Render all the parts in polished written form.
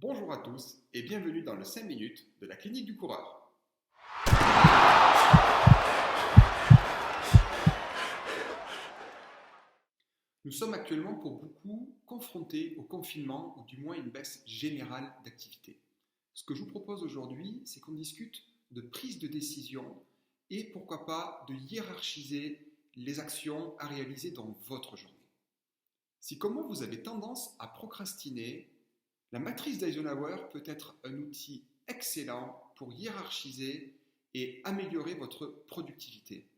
Bonjour à tous et bienvenue dans le 5 minutes de la clinique du coureur. Nous sommes actuellement pour beaucoup confrontés au confinement ou du moins une baisse générale d'activité. Ce que je vous propose aujourd'hui, c'est qu'on discute de prise de décision et pourquoi pas de hiérarchiser les actions à réaliser dans votre journée. Si comme moi vous avez tendance à procrastiner, la matrice d'Eisenhower peut être un outil excellent pour hiérarchiser et améliorer votre productivité.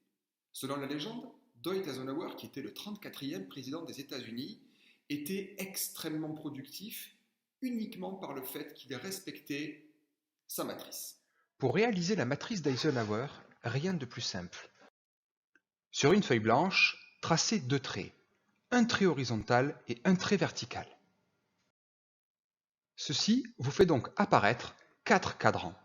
Selon la légende, Dwight Eisenhower, qui était le 34e président des États-Unis, était extrêmement productif uniquement par le fait qu'il respectait sa matrice. Pour réaliser la matrice d'Eisenhower, rien de plus simple. Sur une feuille blanche, tracez deux traits, un trait horizontal et un trait vertical. Ceci vous fait donc apparaître 4 cadrans.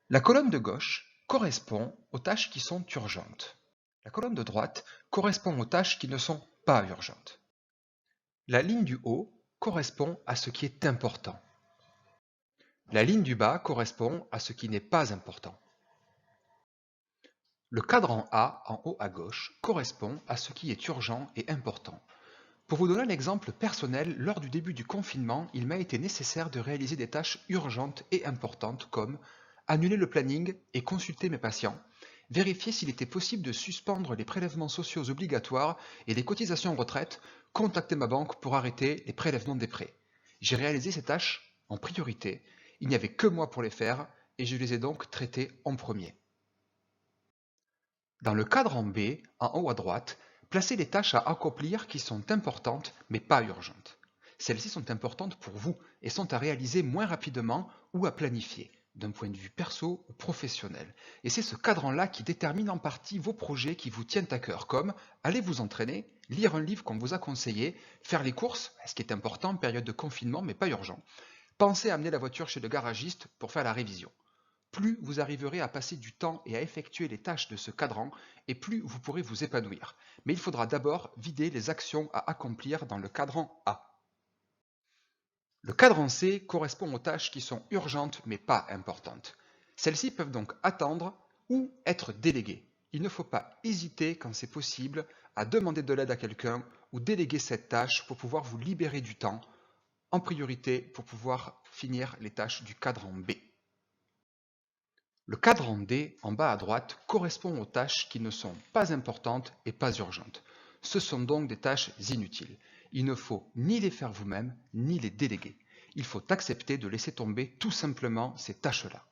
La colonne de gauche correspond aux tâches qui sont urgentes. La colonne de droite correspond aux tâches qui ne sont pas urgentes. La ligne du haut correspond à ce qui est important. La ligne du bas correspond à ce qui n'est pas important. Le cadran A, en haut à gauche, correspond à ce qui est urgent et important. Pour vous donner un exemple personnel, lors du début du confinement, il m'a été nécessaire de réaliser des tâches urgentes et importantes comme annuler le planning et consulter mes patients, vérifier s'il était possible de suspendre les prélèvements sociaux obligatoires et les cotisations retraite, contacter ma banque pour arrêter les prélèvements des prêts. J'ai réalisé ces tâches en priorité, il n'y avait que moi pour les faire et je les ai donc traitées en premier. Dans le cadran B, en haut à droite, placez les tâches à accomplir qui sont importantes mais pas urgentes. Celles-ci sont importantes pour vous et sont à réaliser moins rapidement ou à planifier, d'un point de vue perso ou professionnel. Et c'est ce cadran-là qui détermine en partie vos projets qui vous tiennent à cœur, comme aller vous entraîner, lire un livre qu'on vous a conseillé, faire les courses, ce qui est important, période de confinement mais pas urgent. Pensez à amener la voiture chez le garagiste pour faire la révision. Plus vous arriverez à passer du temps et à effectuer les tâches de ce cadran, et plus vous pourrez vous épanouir. Mais il faudra d'abord vider les actions à accomplir dans le cadran A. Le cadran C correspond aux tâches qui sont urgentes mais pas importantes. Celles-ci peuvent donc attendre ou être déléguées. Il ne faut pas hésiter quand c'est possible à demander de l'aide à quelqu'un ou déléguer cette tâche pour pouvoir vous libérer du temps, en priorité pour pouvoir finir les tâches du cadran B. Le cadran D, en bas à droite, correspond aux tâches qui ne sont pas importantes et pas urgentes. Ce sont donc des tâches inutiles. Il ne faut ni les faire vous-même, ni les déléguer. Il faut accepter de laisser tomber tout simplement ces tâches-là.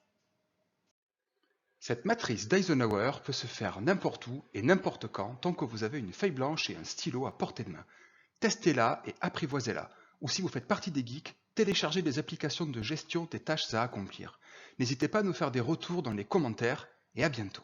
Cette matrice d'Eisenhower peut se faire n'importe où et n'importe quand tant que vous avez une feuille blanche et un stylo à portée de main. Testez-la et apprivoisez-la. Ou si vous faites partie des geeks, téléchargez des applications de gestion des tâches à accomplir. N'hésitez pas à nous faire des retours dans les commentaires et à bientôt.